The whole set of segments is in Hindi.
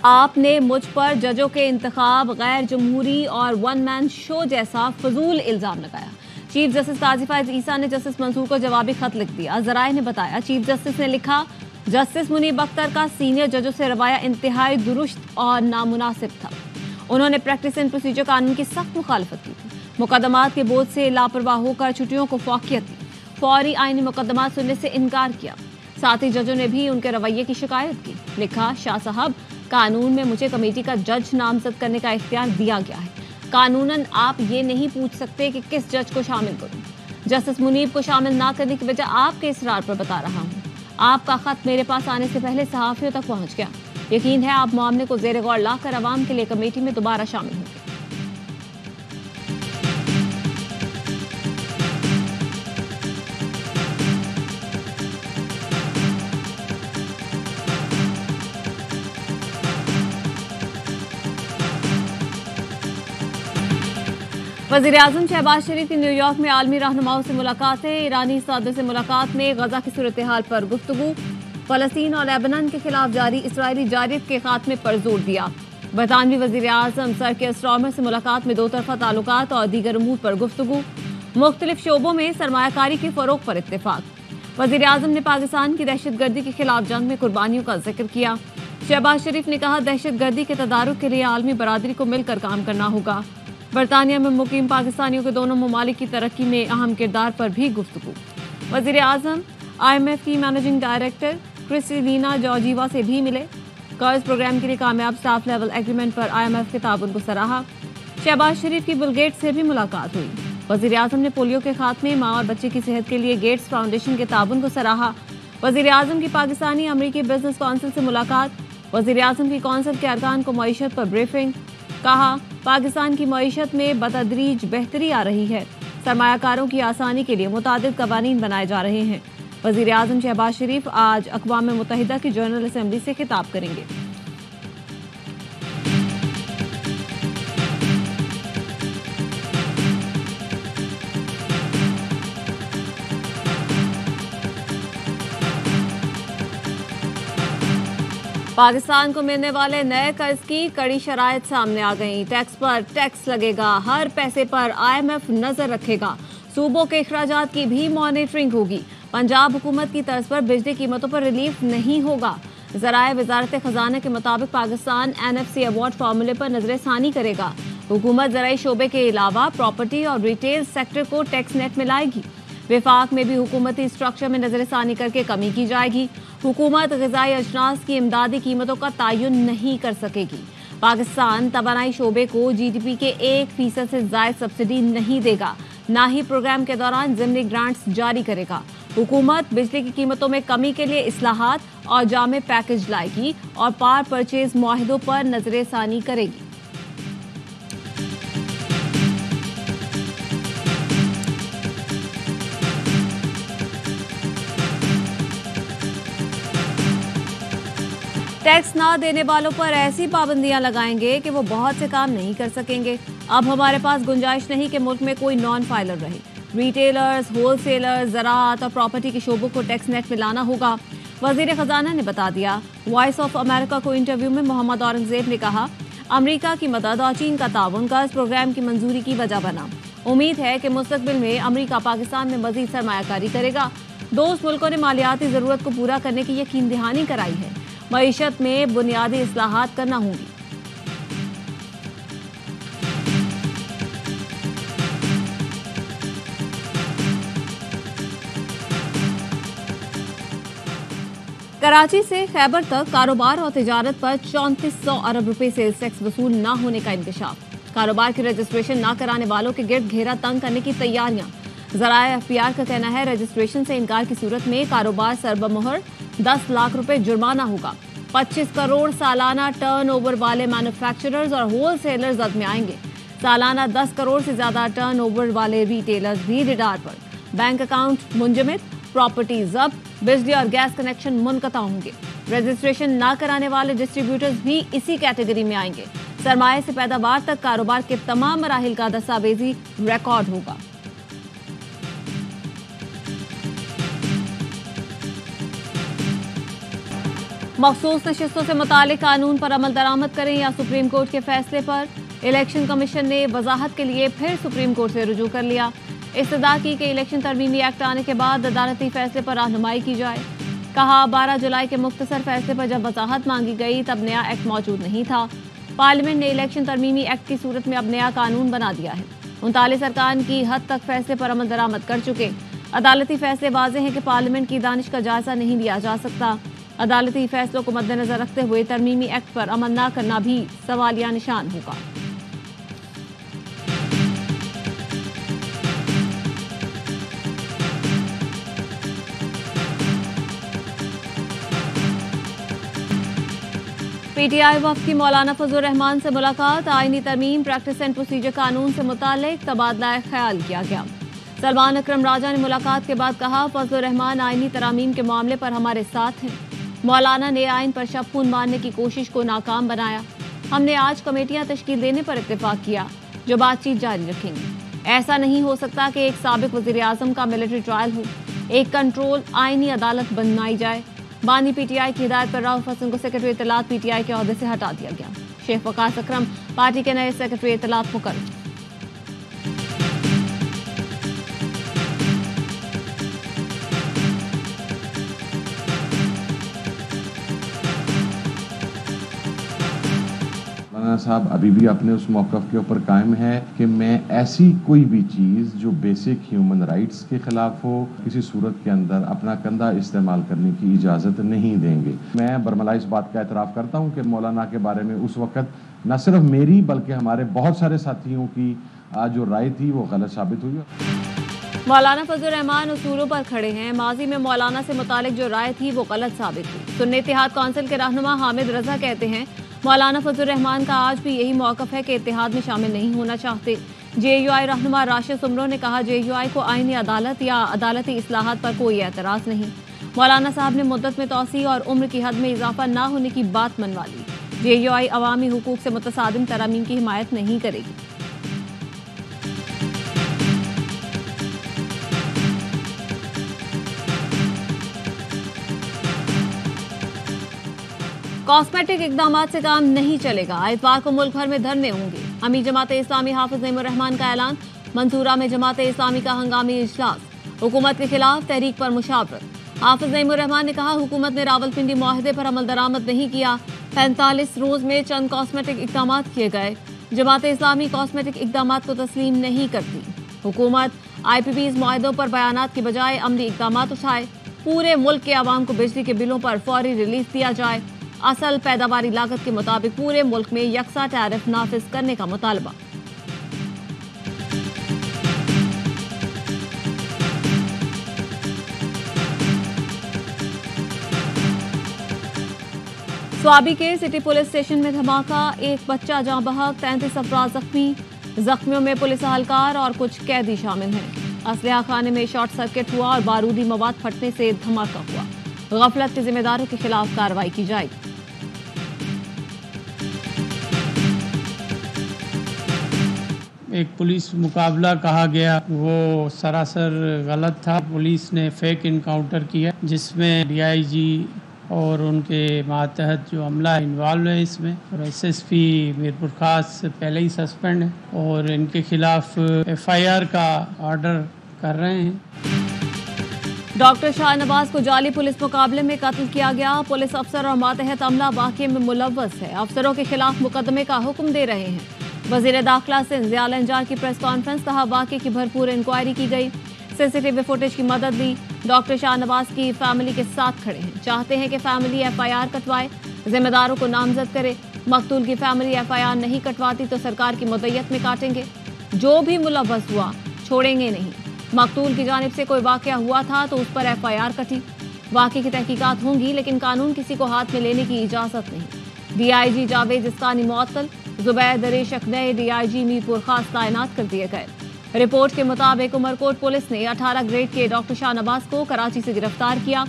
आपने मुझ पर जजों के इंतखाब, गैर जमहूरी और वन मैन शो जैसा फजूल इल्जाम लगाया। चीफ जस्टिस काजी फायद ईसा ने जस्टिस मंसूर को जवाबी खत लिख दिया। जराए ने बताया, चीफ जस्टिस ने लिखा, जस्टिस मुनीब अख्तर का सीनियर जजों से रवैया इंतहाई दुरुस्त और नामुनासिब था। उन्होंने प्रैक्टिस एंड प्रोसीजर कानून की सख्त मुखालफत की थी। मुकदमात के बोझ से लापरवाह होकर छुट्टियों को फौकियत दी, फौरी आईनी मुकदमात सुनने से इनकार किया। साथ ही जजों ने भी उनके रवैये की शिकायत की। लिखा, शाह साहब, कानून में मुझे कमेटी का जज नामजद करने का इख्तियार दिया गया है। कानूनन आप ये नहीं पूछ सकते कि किस जज को शामिल करूं। जस्टिस मुनीब को शामिल ना करने की वजह आपके इसरार पर बता रहा हूं। आपका खत मेरे पास आने से पहले सहाफियों तक पहुंच गया। यकीन है आप मामले को जेर गौर लाकर अवाम के लिए कमेटी में दोबारा शामिल होंगे। वज़ीर-ए-आज़म शहबाज शरीफ की न्यूयॉर्क में आलमी रहनुमाओं से मुलाकातें। ईरानी सदर से मुलाकात में गजा की सूरत हाल पर गुफ्तगू, फलस्तीन और लेबनान के खिलाफ जारी इसराइली जारियत के खात्मे पर जोर दिया। बरतानवी वज़ीर-ए-आज़म सर के स्टॉर्मर से मुलाकात में दो तरफा ताल्लुकात और दीगर अमूर पर गुफ्तगू। मुख्तलिफ शोबों में सरमायाकारी के फरोग पर इत्तेफाक। वज़ीर-ए-आज़म ने पाकिस्तान की दहशतगर्दी के खिलाफ जंग में कुर्बानियों का जिक्र किया। शहबाज शरीफ ने कहा, दहशतगर्दी के तदारुक के लिए आलमी बरादरी को मिलकर काम करना होगा। बरतानिया में मुकीम पाकिस्तानियों के दोनों ममालिक की तरक्की में अहम किरदार पर भी गुफ्तगू। वज़ीर-ए-आज़म IMF की मैनेजिंग डायरेक्टर क्रिस्टलीना जॉर्जीवा से भी मिले। कर्ज प्रोग्राम के लिए कामयाब स्टाफ लेवल एग्रीमेंट पर IMF के ताउन को सराहा। शहबाज शरीफ की बिल गेट्स से भी मुलाकात हुई। वज़ीर-ए-आज़म ने पोलियो के खात्मे, माँ और बच्चे की सेहत के लिए गेट्स फाउंडेशन के ताउन को सराहा। वज़ीर-ए-आज़म की पाकिस्तानी अमरीकी बिजनेस कौंसिल से मुलाकात। वज़ीर-ए-आज़म की कौंसिल के अरकान को मईशत पर ब्रीफिंग। कहा, पाकिस्तान की मईशत में बतदरीज बेहतरी आ रही है। सरमायाकारों की आसानी के लिए मुतादिद कवानीन बनाए जा रहे हैं। वज़ीर-ए-आज़म शहबाज शरीफ आज अक़वाम मुत्तहिदा की जनरल असेंबली से खिताब करेंगे। पाकिस्तान को मिलने वाले नए कर्ज की कड़ी शराइत सामने आ गई। टैक्स पर टैक्स लगेगा, हर पैसे पर IMF नजर रखेगा, सूबों के अखराजात की भी मॉनिटरिंग होगी। पंजाब हुकूमत की तर्ज पर बिजली कीमतों पर रिलीफ नहीं होगा। ज़राए वजारत खजाना के मुताबिक पाकिस्तान NFC अवार्ड फार्मूले पर नजरसानी करेगा। हुकूमत ज़राई शोबे के अलावा प्रॉपर्टी और रिटेल सेक्टर को टैक्स नेट में लाएगी। विफाक में भी हुकूमती स्ट्रक्चर में नजरसानी करके कमी की जाएगी। हुकूमत ग़िज़ाई अजनास की इमदादी कीमतों का तयन नहीं कर सकेगी। पाकिस्तान तवानाई शोबे को GDP के 1% से ज़ायद सब्सिडी नहीं देगा, ना ही प्रोग्राम के दौरान ज़िमनी ग्रांट्स जारी करेगा। हुकूमत बिजली की कीमतों में कमी के लिए इस्लाहात और जामे पैकेज लाएगी और पार परचेज मुआहिदों पर नजरसानी करेगी। टैक्स ना देने वालों पर ऐसी पाबंदियां लगाएंगे कि वो बहुत से काम नहीं कर सकेंगे। अब हमारे पास गुंजाइश नहीं कि मुल्क में कोई नॉन फाइलर रहे। रिटेलर्स, होलसेलर्स, ज़राअत और प्रॉपर्टी के शोबों को टैक्स नेट में लाना होगा। वज़ीर ख़जाना ने बता दिया। वॉइस ऑफ अमेरिका को इंटरव्यू में मोहम्मद औरंगज़ेब ने कहा, अमरीका की मदद और चीन का ताउन कर्ज प्रोग्राम की मंजूरी की वजह बना। उम्मीद है कि मुस्तकबिल में अमरीका पाकिस्तान में मज़ीद सरमायाकारी करेगा। दोस्त मुल्कों ने मालियाती ज़रूरत को पूरा करने की यकीन दहानी कराई है। मईशत में बुनियादी इस्लाहात करना होंगी। कराची से खैबर तक कारोबार और तिजारत पर 3400 अरब रुपए सेल्स टैक्स वसूल न होने का इंकशाफ। कारोबार की रजिस्ट्रेशन न कराने वालों के गिर्द घेरा तंग करने की तैयारियां। ज़राए FPR का कहना है, रजिस्ट्रेशन से इनकार की सूरत में कारोबार सरबमोहर 10 लाख रुपए जुर्माना होगा। 25 करोड़ सालाना टर्नओवर वाले मैन्युफैक्चरर्स और होलसेलर्स जद में आएंगे। सालाना 10 करोड़ से ज्यादा टर्नओवर वाले रिटेलर्स भी रिडार पर। बैंक अकाउंट मुंजमद, प्रॉपर्टी जब्त, बिजली और गैस कनेक्शन मुनक़ता होंगे। रजिस्ट्रेशन ना कराने वाले डिस्ट्रीब्यूटर्स भी इसी कैटेगरी में आएंगे। सरमाए से पैदावार तक कारोबार के तमाम मराहिल का दस्तावेजी रिकॉर्ड होगा। मखसूस नशिस्तों से मुतालिक कानून पर अमल दरामद करें या सुप्रीम कोर्ट के फैसले पर। इलेक्शन कमीशन ने वजाहत के लिए फिर सुप्रीम कोर्ट से रुजू कर लिया। इस्तदा की कि इलेक्शन तरमीमी एक्ट आने के बाद अदालती फैसले पर रहनुमाई की जाए। कहा 12 जुलाई के मुख्तसर फैसले पर जब वजाहत मांगी गई तब नया एक्ट मौजूद नहीं था। पार्लियामेंट ने इलेक्शन तरमीमी एक्ट की सूरत में अब नया कानून बना दिया है। 39 अरकान की हद तक फैसले पर अमल दरामद कर चुके। अदालती फैसले वाज़ेह हैं कि पार्लियामेंट की दानिश का जायजा नहीं लिया जा सकता। अदालती फैसलों को मद्देनजर रखते हुए तरमीमी एक्ट पर अमल न करना भी सवालिया निशान होगा। पीटीआई वफ़द की मौलाना फजलुर रहमान से मुलाकात। आईनी तरमीम प्रैक्टिस एंड प्रोसीजर कानून से मुतालिक तबादला ख्याल किया गया। सलमान अकरम राजा ने मुलाकात के बाद कहा, फजलुर रहमान आईनी तरामीम के मामले पर हमारे साथ हैं। मौलाना ने आइन पर शबखून मारने की कोशिश को नाकाम बनाया। हमने आज कमेटियां तश्कील देने पर इत्तेफाक किया जो बातचीत जारी रखेंगे। ऐसा नहीं हो सकता कि एक साबिक वज़ीर आज़म का मिलिट्री ट्रायल हो। एक कंट्रोल आईनी अदालत बनाई जाए। बानी पीटीआई की हिदायत पर राउफ हसन को सेक्रेटरी इत्तलात पीटीआई के ओहदे से हटा दिया गया। शेख वकास अकरम पार्टी के नए सेक्रेटरी इत्तलात मुकर्रर। साहब अभी भी अपने उस मौक़िफ़ के ऊपर कायम है कि मैं ऐसी कोई भी चीज़ जो बेसिक ह्यूमन राइट्स के ख़िलाफ़ हो किसी सूरत के अंदर अपना कंधा इस्तेमाल करने की इजाज़त नहीं देंगे। मैं बरमला इस बात का एतराफ़ करता हूँ कि मौलाना के बारे में उस वक़्त न सिर्फ मेरी बल्कि हमारे बहुत सारे साथियों की जो राय थी वो गलत साबित हुई। मौलाना फजलुर रहमान उसूलों पर खड़े हैं। माजी में मौलाना से मुतालिक जो राय थी वो गलत साबित हुई। सुन्नी इत्तेहाद काउंसिल के रहनुमा हामिद रजा कहते हैं, मौलाना फजलुर रहमान का आज भी यही मौक़िफ़ है कि इत्तेहाद में शामिल नहीं होना चाहते। जेयूआई रहनुमा राशिद सुमरो ने कहा, जेयूआई को आईनी अदालत या अदालती इस्लाहात पर कोई एतराज़ नहीं। मौलाना साहब ने मुद्दत में तौसी और उम्र की हद में इजाफा न होने की बात मनवा ली। जेयूआई अवामी हुकूक से मुतसादिम तरामीम की हिमायत नहीं करेगी। कॉस्मेटिक इक़दामात से काम नहीं चलेगा। इतवार को मुल्क भर में धरने होंगे। अमीर जमात इस्लामी हाफिज नईमुर रहमान का ऐलान। मंसूरा में जमात इस्लामी का हंगामी इजलास। हुकूमत के खिलाफ तहरीक पर मुशावरत। हाफिज नईमुर रहमान ने कहा, हुकूमत ने रावलपिंडी मुआहदे पर अमल दरामद नहीं किया। 45 रोज में चंद कॉस्मेटिक इक़दामात किए गए। जमात इस्लामी कॉस्मेटिक इक़दामात को तस्लीम नहीं करती। हुकूमत IPPs मुआहदों पर बयानात की बजाय अमली इक़दामात उठाए। पूरे मुल्क के अवाम को बिजली के बिलों पर फौरी रिलीफ दिया जाए। असल पैदावारी लागत के मुताबिक पूरे मुल्क में यकसा टैरिफ नाफिज करने का मुतालबा। स्वाबी के सिटी पुलिस स्टेशन में धमाका। एक बच्चा जाँ बहक, 33 अफराद जख्मी। जख्मियों में पुलिस एहलकार और कुछ कैदी शामिल हैं। असलहा खाने में शॉर्ट सर्किट हुआ और बारूदी मवाद फटने से धमाका हुआ। गफलत के जिम्मेदारों के खिलाफ कार्रवाई की जाएगी। एक पुलिस मुकाबला कहा गया वो सरासर गलत था। पुलिस ने फेक इनकाउंटर किया जिसमें DIG और उनके मातहत जो अमला इन्वॉल्व है इसमें, और SSP मीरपुर खास पहले ही सस्पेंड है और इनके खिलाफ FIR का ऑर्डर कर रहे हैं। डॉक्टर शाहनवाज को जाली पुलिस मुकाबले में कत्ल किया गया। पुलिस अफसर और मातहत अमला वाक़े में मुलव्वस है। अफसरों के खिलाफ मुकदमे का हुक्म दे रहे हैं। वज़ीर दाखिला सिंध ज़िया अंजार की प्रेस कॉन्फ्रेंस। कहा, वाक़े की भरपूर इंक्वायरी की गई। CCTV फुटेज की मदद ली। डॉक्टर शाहनवाज की फैमिली के साथ खड़े हैं। चाहते हैं कि फैमिली FIR कटवाए, जिम्मेदारों को नामजद करे। मकतूल की फैमिली FIR नहीं कटवाती तो सरकार की मुद्दत में काटेंगे। जो भी मुलव्वस हुआ छोड़ेंगे नहीं। मकतूल की जानिब से कोई वाक़या हुआ था तो उस पर FIR कटी। वाक़े की तहकीकात होंगी लेकिन कानून किसी को हाथ में लेने की इजाज़त नहीं। DIG जावेद इस्तानी मुअत्तल। जुबैर दरेशक नए DIG मीरपुर खास तैनात कर दिए गए। रिपोर्ट के मुताबिक उमरकोट पुलिस ने 18 ग्रेड के डॉक्टर शाहनवाज को कराची से गिरफ्तार किया।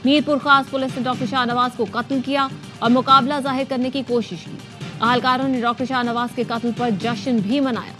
मीरपुर खास पुलिस ने डॉक्टर शाहनवाज को कत्ल किया और मुकाबला जाहिर करने की कोशिश की। अहलकारों ने डॉक्टर शाहनवाज के कत्ल पर जश्न भी मनाया।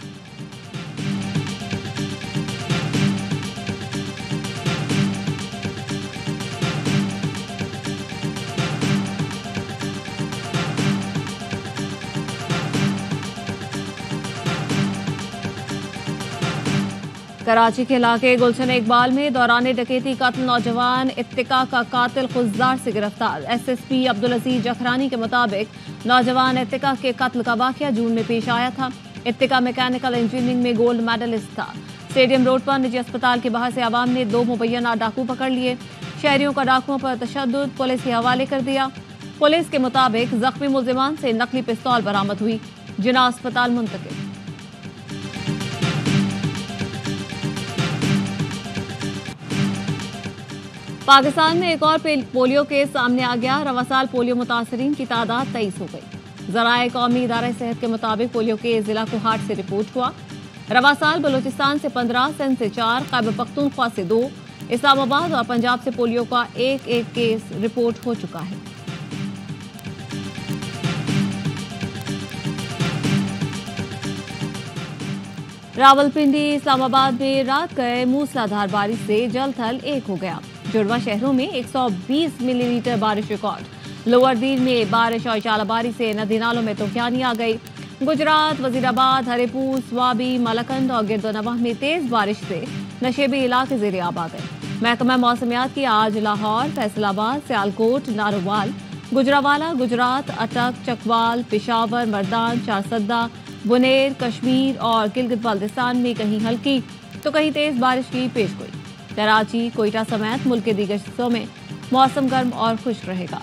कराची के इलाके गुलशन इकबाल में दौरान डकैती कत्ल नौजवान इत्तिका का कातिल खुजदार से गिरफ्तार। एसएसपी अब्दुल अजीज जखरानी के मुताबिक नौजवान इत्तिका के कत्ल का वाकया जून में पेश आया था। इत्तिका मैकेनिकल इंजीनियरिंग में गोल्ड मेडलिस्ट था। स्टेडियम रोड पर निजी अस्पताल के बाहर से आवाम ने 2 मुबैना डाकू पकड़ लिए। शहरियों का डाकुओं पर तशद्दुद पुलिस के हवाले कर दिया। पुलिस के मुताबिक जख्मी मुल्जिमान से नकली पिस्तौल बरामद हुई, जिन्हें अस्पताल मुंतकिल। पाकिस्तान में एक और पोलियो केस सामने आ गया। रवा साल पोलियो मुतासरीन की तादाद 23 हो गई। ज़राए कौमी इदारा सेहत के मुताबिक पोलियो केस जिला कोहाट से रिपोर्ट हुआ। रवा साल बलूचिस्तान से 15, सिंध से 4, खैबर पख्तूनख्वा से 2, इस्लामाबाद और पंजाब से पोलियो का एक केस रिपोर्ट हो चुका है। रावलपिंडी इस्लामाबाद में रात गए मूसलाधार बारिश से जल थल एक हो गया। जुड़वा शहरों में 120 मिलीमीटर बारिश रिकॉर्ड। लोअर दीन में बारिश और चालाबारी से नदी नालों में तूफानी आ गई। गुजरात, वजीराबाद, हरिपुर, स्वाबी, मलकंद और गिरदोनवाह में तेज बारिश से नशेबी इलाके ज़ेरे आब आ गए। महकमा मौसमियात की आज लाहौर, फैसलाबाद, सियालकोट, नारोवाल, गुजरावाला, गुजरात, अटक, चकवाल, पेशावर, मर्दान, चारसद्दा, बुनेर, कश्मीर और गिलगित बाल्टिस्तान में कहीं हल्की तो कहीं तेज बारिश की पेशगोई। कराची, कोयटा समेत मुल्क के दीगर हिस्सों में मौसम गर्म और खुश्क रहेगा।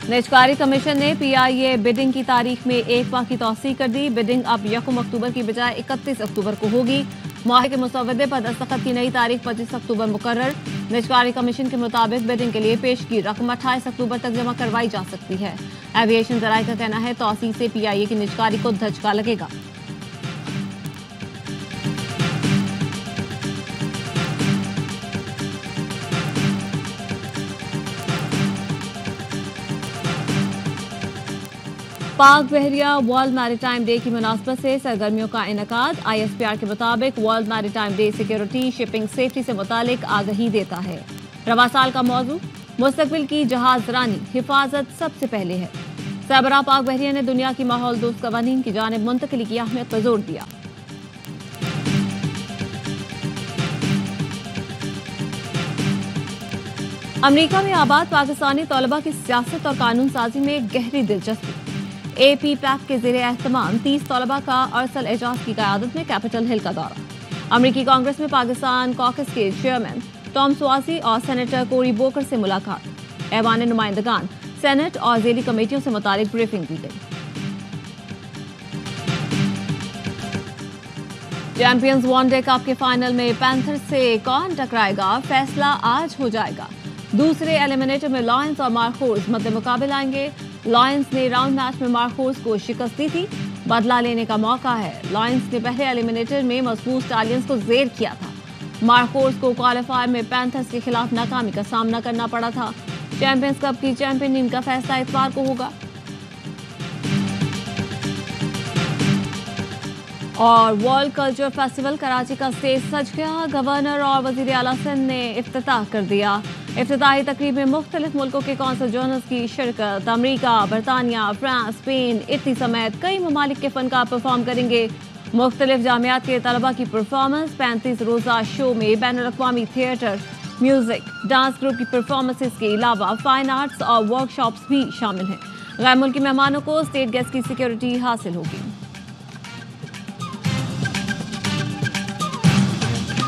निजकारी कमीशन ने PIA बिडिंग की तारीख में 1 माह की तौसीक कर दी। बिडिंग अब 1 अक्टूबर की बजाय 31 अक्टूबर को होगी। माह के मुसवदे पर दस्तखत की नई तारीख 25 अक्टूबर मुकर्रर। निजकारी कमीशन के मुताबिक बिडिंग के लिए पेश की रकम 28 अक्टूबर तक जमा करवाई जा सकती है। एविएशन जराये का कहना है तौसीक से PIA की निजकारी को धचका लगेगा। पाक बहरिया वर्ल्ड मैरीटाइम डे की मुनासबत से सरगर्मियों का इनेकाद। ISPR के मुताबिक world maritime day security, shipping safety से मुतालिक आगही देता है। रवा साल का मौजू मुस्तकबिल की जहाज रानी हिफाजत सबसे पहले है। सरबराह पाक बहरिया ने दुनिया की माहौल दोस्त कवानीन की जानिब मुंतकिली की अहमियत पर जोर दिया। अमरीका में आबाद पाकिस्तानी तलबा की सियासत और कानून साजी में गहरी दिलचस्पी। APPAC के ज़ेरे एहतमाम 30 तलबा का अरसल एजाज की क़यादत में कैपिटल हिल का दौरा। अमरीकी कांग्रेस में पाकिस्तान कॉकस के चेयरमैन टॉम स्वासी और सेनेटर कोरी बोकर से मुलाकात। ऐवान नुमाइंदगान, सेनेट और ज़ेली कमेटियों से मुतालिक ब्रीफिंग दी गई। चैंपियंस वनडे कप के फाइनल में पैंथर से कौन टकराएगा, फैसला आज हो जाएगा। दूसरे एलिमिनेटर में लॉयंस और मार्कोस मध्य मुकाबले आएंगे। लॉयंस ने राउंड मैच में मार्कोस को शिकस्त दी थी, बदला लेने का मौका है। लॉयंस ने पहले एलिमिनेटर में मजबूत स्टालियंस को जेर किया था। मार्कोस को क्वालिफायर में पैंथर्स के खिलाफ नाकामी का सामना करना पड़ा था। चैंपियंस कप की चैंपियन टीम का फैसला इतवार को होगा। और वर्ल्ड कल्चर फेस्टिवल कराची का स्टेज सज गया। गवर्नर और वजीर आला सिंध ने इफ्तिताह कर दिया। इफ्तिताही तकरीब में मुख्तलिफ मुल्कों के कौंसल जनरल्स की शिरकत। अमरीका, बरतानिया, फ्रांस, स्पेन, इटली समेत कई ममालिक के फनकार परफॉर्म करेंगे। मुख्तलिफ जामियात के तलबा की परफॉर्मेंस। 35 रोज़ा शो में बैनुल अक़वामी थिएटर, म्यूजिक, डांस ग्रुप की परफॉर्मेंसेस के अलावा फाइन आर्ट्स और वर्कशॉप्स भी शामिल हैं। गैर मुल्की मेहमानों को स्टेट गेस्ट की सिक्योरिटी हासिल होगी।